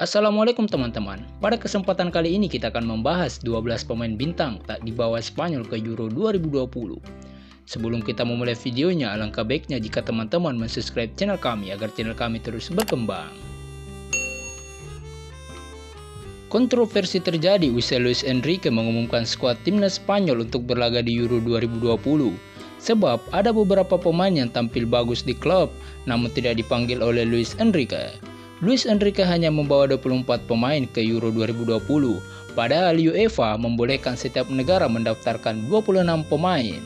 Assalamualaikum teman-teman. Pada kesempatan kali ini kita akan membahas 12 pemain bintang tak dibawa Spanyol ke Euro 2020. Sebelum kita memulai videonya, alangkah baiknya jika teman-teman mensubscribe channel kami agar channel kami terus berkembang. Kontroversi terjadi usai Luis Enrique mengumumkan skuad timnas Spanyol untuk berlaga di Euro 2020. Sebab ada beberapa pemain yang tampil bagus di klub namun tidak dipanggil oleh Luis Enrique. Luis Enrique hanya membawa 24 pemain ke Euro 2020, padahal UEFA membolehkan setiap negara mendaftarkan 26 pemain.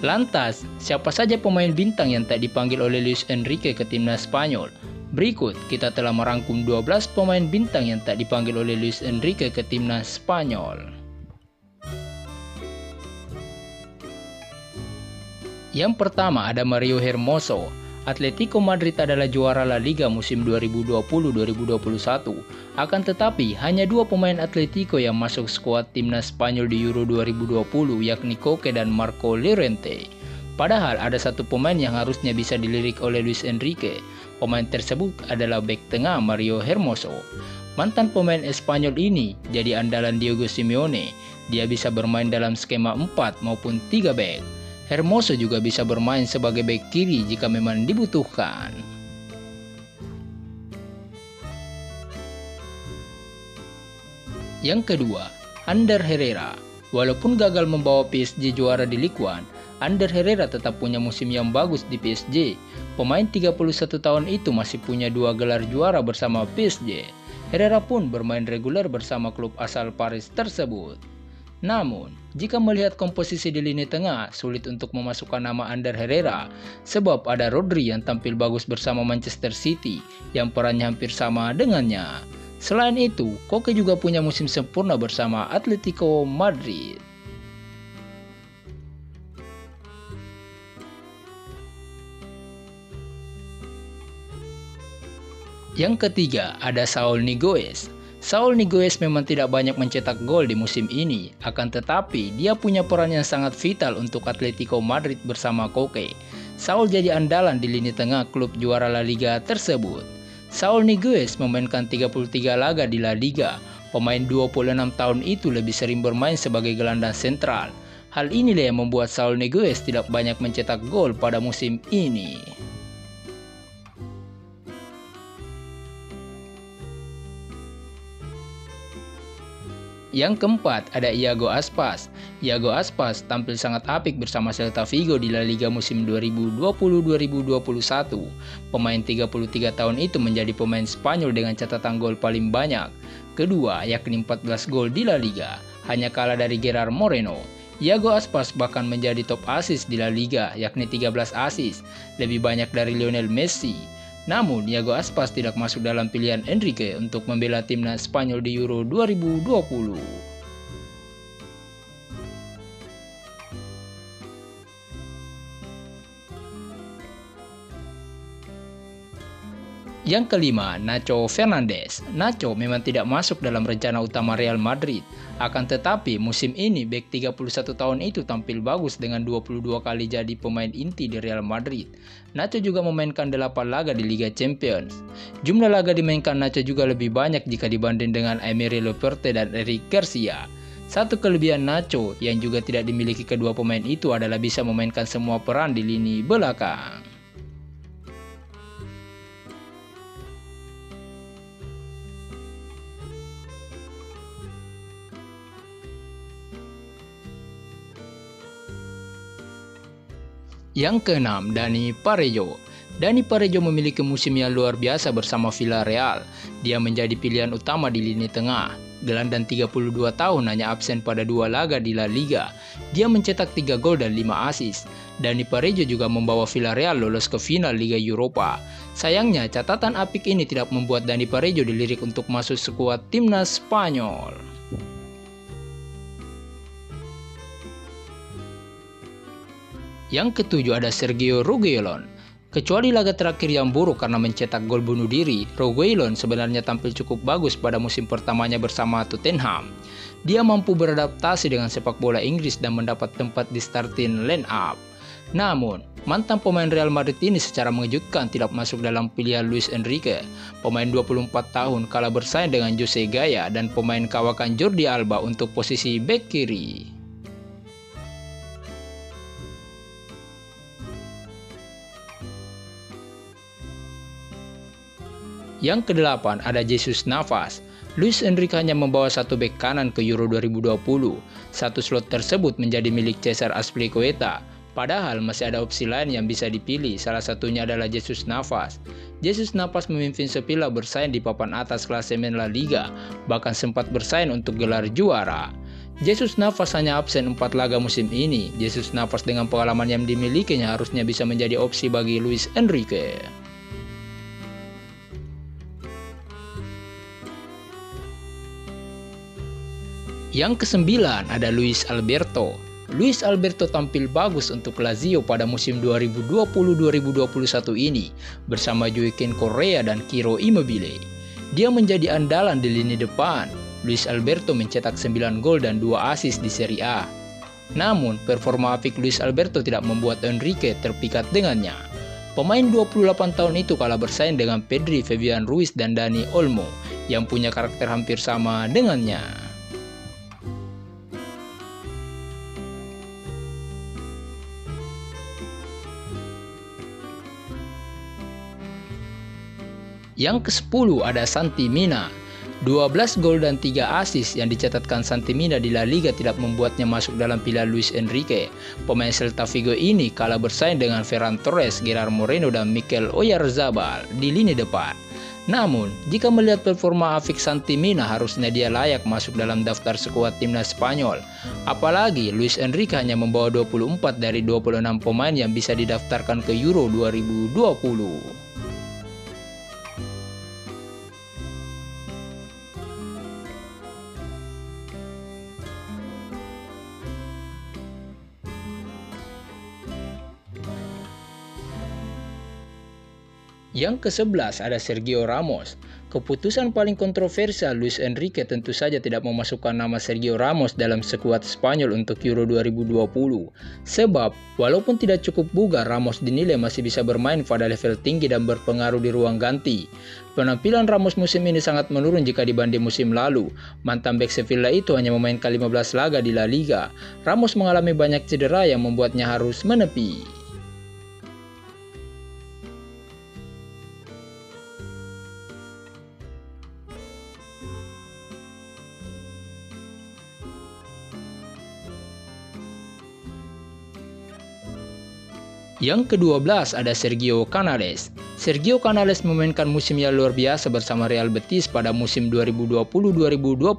Lantas, siapa saja pemain bintang yang tak dipanggil oleh Luis Enrique ke timnas Spanyol? Berikut, kita telah merangkum 12 pemain bintang yang tak dipanggil oleh Luis Enrique ke timnas Spanyol. Yang pertama ada Mario Hermoso. Atletico Madrid adalah juara La Liga musim 2020-2021. Akan tetapi, hanya dua pemain Atletico yang masuk skuad timnas Spanyol di Euro 2020, yakni Koke dan Marco Llorente. Padahal ada satu pemain yang harusnya bisa dilirik oleh Luis Enrique. Pemain tersebut adalah bek tengah Mario Hermoso. Mantan pemain Espanyol ini jadi andalan Diego Simeone. Dia bisa bermain dalam skema 4 maupun 3 bek. Hermoso juga bisa bermain sebagai bek kiri jika memang dibutuhkan. Yang kedua, Ander Herrera. Walaupun gagal membawa PSG juara di Ligue 1, Ander Herrera tetap punya musim yang bagus di PSG. Pemain 31 tahun itu masih punya 2 gelar juara bersama PSG. Herrera pun bermain reguler bersama klub asal Paris tersebut. Namun, jika melihat komposisi di lini tengah, sulit untuk memasukkan nama Ander Herrera, sebab ada Rodri yang tampil bagus bersama Manchester City, yang perannya hampir sama dengannya. Selain itu, Koke juga punya musim sempurna bersama Atletico Madrid. Yang ketiga, ada Saúl Ñíguez. Saúl Ñíguez memang tidak banyak mencetak gol di musim ini, akan tetapi dia punya peran yang sangat vital untuk Atletico Madrid bersama Koke. Saúl jadi andalan di lini tengah klub juara La Liga tersebut. Saúl Ñíguez memainkan 33 laga di La Liga. Pemain 26 tahun itu lebih sering bermain sebagai gelandang sentral. Hal inilah yang membuat Saúl Ñíguez tidak banyak mencetak gol pada musim ini. Yang keempat ada Iago Aspas. Iago Aspas tampil sangat apik bersama Celta Vigo di La Liga musim 2020-2021. Pemain 33 tahun itu menjadi pemain Spanyol dengan catatan gol paling banyak. Kedua, yakni 14 gol di La Liga, hanya kalah dari Gerard Moreno. Iago Aspas bahkan menjadi top assist di La Liga, yakni 13 assist, lebih banyak dari Lionel Messi. Namun, Iago Aspas tidak masuk dalam pilihan Enrique untuk membela timnas Spanyol di Euro 2020. Yang kelima, Nacho Fernandez. Nacho memang tidak masuk dalam rencana utama Real Madrid. Akan tetapi, musim ini bek 31 tahun itu tampil bagus dengan 22 kali jadi pemain inti di Real Madrid. Nacho juga memainkan 8 laga di Liga Champions. Jumlah laga dimainkan Nacho juga lebih banyak jika dibanding dengan Aymeric Laporte dan Eric Garcia. Satu kelebihan Nacho yang juga tidak dimiliki kedua pemain itu adalah bisa memainkan semua peran di lini belakang. Yang keenam, Dani Parejo. Dani Parejo memiliki musim yang luar biasa bersama Villarreal. Dia menjadi pilihan utama di lini tengah. Gelandang 32 tahun hanya absen pada 2 laga di La Liga. Dia mencetak 3 gol dan 5 assist. Dani Parejo juga membawa Villarreal lolos ke final Liga Eropa. Sayangnya, catatan apik ini tidak membuat Dani Parejo dilirik untuk masuk skuad timnas Spanyol. Yang ketujuh ada Sergio Reguilón. Kecuali laga terakhir yang buruk karena mencetak gol bunuh diri, Reguilón sebenarnya tampil cukup bagus pada musim pertamanya bersama Tottenham. Dia mampu beradaptasi dengan sepak bola Inggris dan mendapat tempat di starting line up. Namun, mantan pemain Real Madrid ini secara mengejutkan tidak masuk dalam pilihan Luis Enrique. Pemain 24 tahun kalah bersaing dengan Jose Gaya dan pemain kawakan Jordi Alba untuk posisi bek kiri. Yang kedelapan ada Jesus Navas. Luis Enrique hanya membawa satu bek kanan ke Euro 2020. Satu slot tersebut menjadi milik Cesar Azpilicueta. Padahal masih ada opsi lain yang bisa dipilih, salah satunya adalah Jesus Navas. Jesus Navas memimpin Sevilla bersaing di papan atas klasemen La Liga, bahkan sempat bersaing untuk gelar juara. Jesus Navas hanya absen 4 laga musim ini. Jesus Navas dengan pengalaman yang dimilikinya harusnya bisa menjadi opsi bagi Luis Enrique. Yang kesembilan ada Luis Alberto. Luis Alberto tampil bagus untuk Lazio pada musim 2020-2021 ini bersama Joaquin Correa dan Ciro Immobile. Dia menjadi andalan di lini depan. Luis Alberto mencetak 9 gol dan 2 assist di Serie A. Namun, performa apik Luis Alberto tidak membuat Enrique terpikat dengannya. Pemain 28 tahun itu kalah bersaing dengan Pedri, Fabian Ruiz, dan Dani Olmo yang punya karakter hampir sama dengannya. Yang ke-10 ada Santi Mina. 12 gol dan 3 assist yang dicatatkan Santi Mina di La Liga tidak membuatnya masuk dalam pilihan Luis Enrique. Pemain Celta Vigo ini kalah bersaing dengan Ferran Torres, Gerard Moreno, dan Mikel Oyarzabal di lini depan. Namun, jika melihat performa apik Santi Mina, harusnya dia layak masuk dalam daftar skuad timnas Spanyol. Apalagi Luis Enrique hanya membawa 24 dari 26 pemain yang bisa didaftarkan ke Euro 2020. Yang ke-11 ada Sergio Ramos. Keputusan paling kontroversial Luis Enrique tentu saja tidak memasukkan nama Sergio Ramos dalam skuad Spanyol untuk Euro 2020. Sebab, walaupun tidak cukup bugar, Ramos dinilai masih bisa bermain pada level tinggi dan berpengaruh di ruang ganti. Penampilan Ramos musim ini sangat menurun jika dibanding musim lalu. Mantan bek Sevilla itu hanya memainkan 15 laga di La Liga. Ramos mengalami banyak cedera yang membuatnya harus menepi. Yang ke-12 ada Sergio Canales. Sergio Canales memainkan musim yang luar biasa bersama Real Betis pada musim 2020-2021.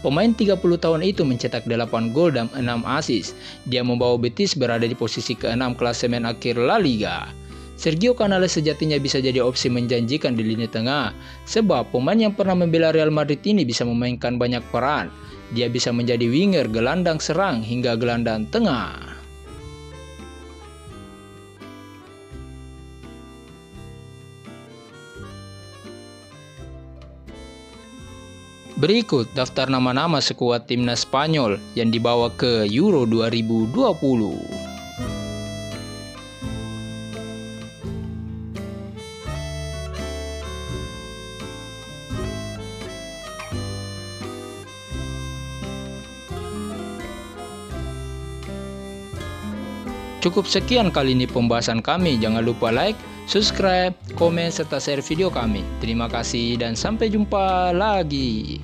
Pemain 30 tahun itu mencetak 8 gol dan 6 assist. Dia membawa Betis berada di posisi ke-6 klasemen akhir La Liga. Sergio Canales sejatinya bisa jadi opsi menjanjikan di lini tengah, sebab pemain yang pernah membela Real Madrid ini bisa memainkan banyak peran. Dia bisa menjadi winger, gelandang serang, hingga gelandang tengah. Berikut daftar nama-nama skuad timnas Spanyol yang dibawa ke Euro 2020. Cukup sekian kali ini pembahasan kami. Jangan lupa like, subscribe, komen, serta share video kami. Terima kasih dan sampai jumpa lagi.